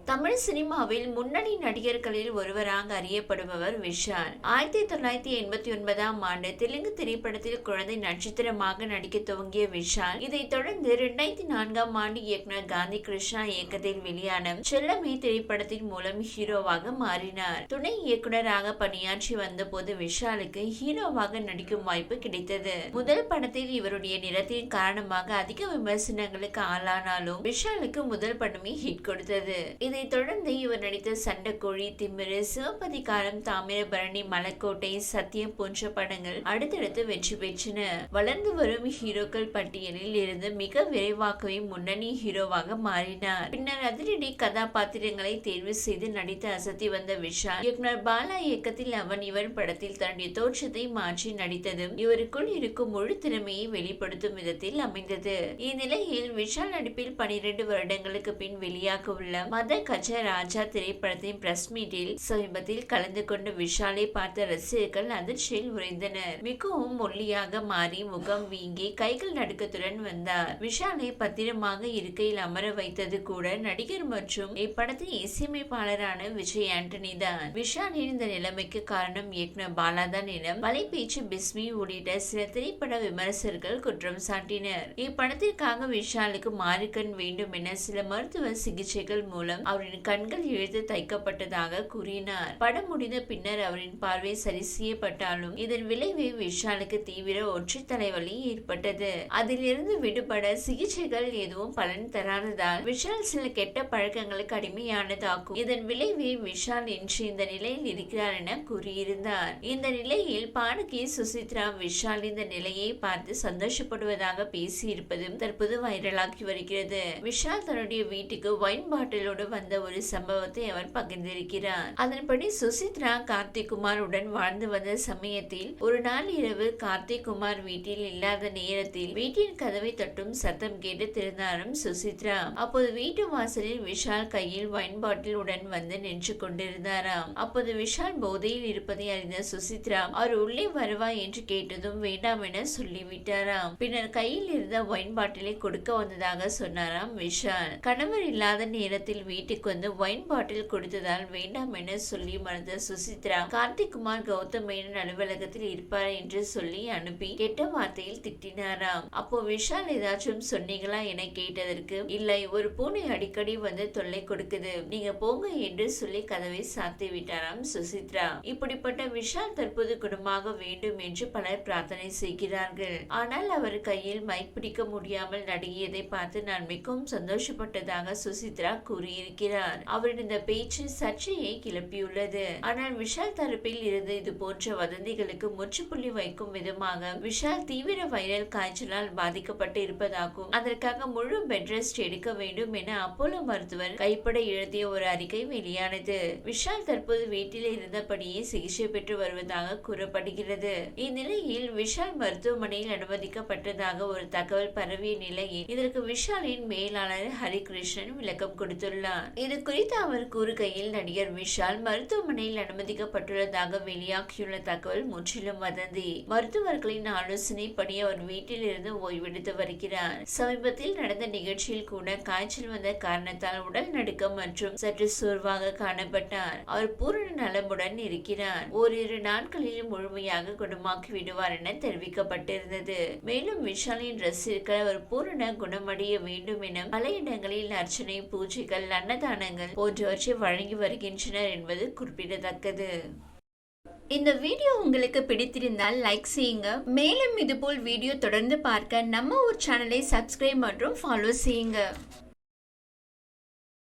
தமிழ் சினிமாவில் முன்னணி நடிகர்களில் ஒருவராக அறியப்படுபவர் விஷால். 1989ஆம் ஆண்டு தெலுங்கு திரைப்படத்தில் குழந்தை நட்சத்திரமாக நடிக்க துவங்கிய விஷால், இதைத் தொடர்ந்து 2004ஆம் ஆண்டு இயக்குனர் காந்தி கிருஷ்ணா இயக்கத்தில் வெளியான செல்லமே திரைப்படத்தின் மூலம் ஹீரோவாக மாறினார். துணை இயக்குனராக பணியாற்றி வந்தபோது விஷாலுக்கு ஹீரோவாக நடிக்கும் வாய்ப்பு கிடைத்தது. முதல் படத்தில் இவருடைய நிறத்தின் காரணமாக அதிக விமர்சனங்களுக்கு ஆளானாலும் விஷாலுக்கு முதல் படமே ஹிட் கொடுத்தது. இதைத் தொடர்ந்து இவர் நடித்த சண்டைக்கோழி, திமிரு, சிவப்பதிகாரம், தாமிரபரணி, மலக்கோட்டை, சத்தியம் போன்ற படங்கள் அடுத்தடுத்து வெற்றி பெற்றன. வளர்ந்து வரும் ஹீரோக்கள் பட்டியலில் இருந்து மிக விரைவாகவே முன்னணி ஹீரோவாக மாறினார். பின்னர் அதிரடி கதாபாத்திரங்களை தேர்வு செய்து நடித்து அசத்தி வந்த விஷால், இயக்குனர் பாலா இயக்கத்தில் அவன் இவன் படத்தில் தன்னுடைய தோற்றத்தை மாற்றி நடித்ததும் இவருக்குள் இருக்கும் முழு திறமையை வெளிப்படுத்தும் விதத்தில் அமைந்தது. இந்நிலையில் விஷால் நடிப்பில் 12 வருடங்களுக்கு பின் வெளியாக உள்ள மத கஜ ராஜா திரைப்படத்தின் பிரஸ் மீட்டில் சமீபத்தில் கலந்து கொண்டு விஷாலை பார்த்த ரசிகர்கள் அதிர்ச்சியில் உறைந்தனர். மிகவும் ஒல்லியாக மாறி முகம் வீங்கி கைகள் நடுக்கத்துடன் வந்தார். விஷாலை பத்திரமாக இருக்கையில் அமர வைத்தது கூட நடிகர் மற்றும் இப்படத்தின் இசையமைப்பாளரான விஜய் ஆண்டனி தான். விஷாலின் இந்த நிலைமைக்கு காரணம் இயக்குனர் பாலா தான் என வலைபேச்சு பிஸ்மி உள்ளிட்ட சில திரைப்பட விமர்சகர்கள் குற்றம் சாட்டினர். இப்படத்திற்காக விஷாலுக்கு மாறுக்கண் வேண்டும் என சில மருத்துவ சிகிச்சைகள் மூலம் அவரின் கண்கள் இழுத்து தைக்கப்பட்டதாக கூறினார். படம் முடிந்த பின்னர் அவரின் பார்வை சரி செய்யப்பட்டாலும் இதன் விளைவு விஷாலுக்கு தீவிர ஒற்றை தலைவலி ஏற்பட்டது. அதிலிருந்து விடுபட சிகிச்சைகள் எதுவும் பலன் தராததால் விஷால் சில கெட்ட பழக்கங்களுக்கு அடிமையானதாகும். இதன் விளைவே விஷால் இன்று இந்த நிலையில் இருக்கிறார் என கூறியிருந்தார். இந்த நிலையில் பாடகி சுசித்ரா விஷால் இந்த நிலையை பார்த்து சந்தோஷப்படுவதாக பேசியிருப்பதும் தற்போது வைரலாகி வருகிறது. விஷால் தன்னுடைய வீட்டுக்கு ஒயின் பாட்டிலோடு வந்த ஒரு சம்பவத்தை அவர் பகிர்ந்திருக்கிறார். அதன்படி சுசித்ரா கார்த்திக் குமார் உடன் வாழ்ந்து வந்த சமயத்தில் ஒரு நாள் இரவு கார்த்திக் குமார் வீட்டில் இல்லாத நேரத்தில் வீட்டின் கதவை தட்டும் சத்தம் கேட்டு திறந்தாரும் சுசித்ரா. அப்போது வீட்டு வாசலில் விஷால் கையில் ஒயின் பாட்டில் உடன் வந்து நின்று கொண்டிருந்தாராம். அப்போது விஷால் போதையில் இருப்பதை அறிந்த சுசித்ரா அவர் உள்ளே வருவா என்று கேட்டதும் வேண்டாம் என சொல்லிவிட்டாராம். பின்னர் கையில் இருந்த ஒயின் பாட்டிலை கொடுக்க வந்ததாக சொன்னாராம் விஷால். கணவர் இல்லாத நேரத்தில் வீட்டுக்கு வந்து ஒயின் பாட்டில் கொடுத்ததால் வேண்டாம் என சொல்லி மறந்த சுசித்ரா கார்த்திக் குமார் கௌதம் மேனன் அலுவலகத்தில் இருப்பார் என்று சொல்லி அனுப்பி கெட்ட வார்த்தையில் திட்டினாராம். அப்போ விஷால் ஏதாச்சும் சொன்னீங்களா என கேட்டதற்கு இல்லை, ஒரு பூனை அடிக்கடி வந்து தொல்லை கொடுக்குது, நீங்க போங்க என்று சொல்லி கதவை சாத்தி விட்டாராம் சுசித்ரா. இப்படிப்பட்ட விஷால் தற்போது குணமாக வேண்டும் என்று பலர் பிரார்த்தனை செய்கிறார்கள். ஆனால் அவர் கையில் மைக் பிடிக்க முடியாமல் நடுங்கியதை பார்த்து நான் மிகவும் சந்தோஷப்பட்டதாக சுசித்ரா கூறியிருக்கிறார். அவரின் இந்த பேச்சு சர்ச்சையை கிளப்பியுள்ளது. ஆனால் விஷால் தரப்பில் இருந்து இது போன்ற வதந்திகளுக்கு முற்றுப்புள்ளி வைக்கும் விதமாக விஷால் தீவிர வைரல் காய்ச்சலால் பாதிக்கப்பட்டு இருப்பதாகவும் அதற்காக முழு பெட் ரெஸ்ட் எடுக்க வேண்டும் என அப்போலோ மருத்துவர் கைப்பட எழுதிய ஒரு அறிக்கை வெளியானது. விஷால் தற்போது வீட்டில் இருந்தபடியே சிகிச்சை பெற்று வருவதாக கூறப்படுகிறது. இந்நிலையில் விஷால் மருத்துவமனையில் அனுமதிக்கப்பட்டதாக ஒரு தகவல் பரவிய நிலையில் இதற்கு விஷாலின் மேலாளர் ஹரிகிருஷ்ணன் விளக்கம் கொடுத்துள்ளார். இது குறித்து அவர் கூறுகையில், நடிகர் விஷால் மருத்துவமனையில் அனுமதிக்கப்பட்டுள்ளதாக வெளியாகியுள்ள தகவல் முற்றிலும் வதந்தி. மருத்துவர்களின் ஆலோசனைப்படி அவர் வீட்டில் இருந்து ஓய்வெடுத்து வருகிறார். சமீபத்தில் நடந்த நிகழ்ச்சியில் கூட காய்ச்சல் வந்த காரணத்தால் உடல் நடுக்கம் மற்றும் சற்று சோர்வாக காணப்பட்டார். அவர் பூரண நலமுடன் இருக்கிறார். ஓரிரு நாட்களில் முழுமையாக குணமாக்கி விடுவார் என தெரிவிக்கப்பட்டிருந்தது. மேலும் விஷாலின் ரசிகர்கள் அவர் பூரண குணமடைய வேண்டும் என பல இடங்களில் அர்ச்சனை, பூஜைகள், அன்னதானங்கள் போன்றவற்றை வழங்கி வருகின்றனர் என்பது குறிப்பிடத்தக்கது. இந்த வீடியோ உங்களுக்கு பிடித்திருந்தால் லைக் செய்யுங்க. மேலும் இதுபோல் வீடியோ தொடர்ந்து பார்க்க நம்ம ஒரு சேனலை சப்ஸ்கிரைப் மற்றும் ஃபாலோ செய்யுங்க.